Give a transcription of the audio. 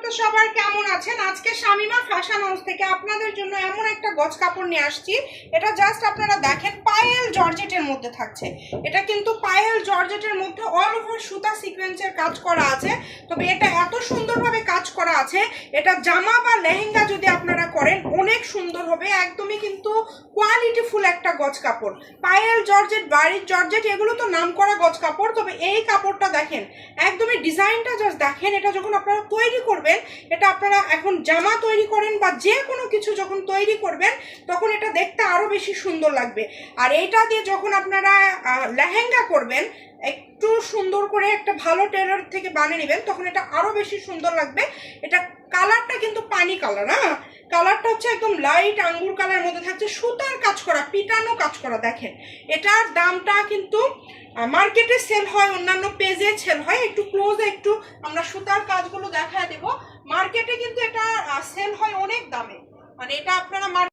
তো সবার কেমন আছেন? আজকে শামিমা ফ্যাশন হাউস থেকে আপনাদের জন্য এমন একটা গজ কাপড় নিয়ে আসছি। এটা জাস্ট আপনারা দেখেন, পায়েল জর্জেটের মধ্যে থাকছে। এটা কিন্তু পায়েল জর্জেটের মধ্যে অল ওভার সুতা সিকোয়েন্সের কাজ করা আছে। তবে এটা এত সুন্দরভাবে কাজ করা আছে, এটা জামা বা লেহেঙ্গা যদি আপনারা করেন অনেক সুন্দর হবে। একদমই কিন্তু কোয়ালিটিফুল একটা গজ কাপড়। পায়েল জর্জেট, বাড়ির জর্জেট, এগুলো তো নাম করা গজ কাপড়। তবে এই কাপড়টা দেখেন, একদমই ডিজাইনটা জাস্ট দেখেন। এটা যখন আপনারা তৈরি করবেন, এটা আপনারা এখন জামা তৈরি করেন বা যে কোনো কিছু যখন তৈরি করবেন, তখন এটা দেখতে আরো বেশি সুন্দর লাগবে। আর এইটা দিয়ে যখন আপনারা লেহেঙ্গা করবেন, একটু সুন্দর করে একটা ভালো টেলার থেকে বানিয়ে নেবেন, তখন এটা আরো বেশি সুন্দর লাগবে। এটা কালারটা কিন্তু পানি কালার, হ্যাঁ, কালারটা হচ্ছে একদম লাইট আঙ্গুর কালারের মধ্যে থাকছে, সুতার কাজ করা, পিটানো কাজ করা। দেখেন এটার দামটা কিন্তু মার্কেটে সেল হয়, অন্যান্য পেজে সেল হয়। একটু ক্লোজে একটু আমরা সুতার কাজগুলো দেখা দেব। মার্কেটে কিন্তু এটা সেল হয় অনেক দামে, মানে এটা আপনারা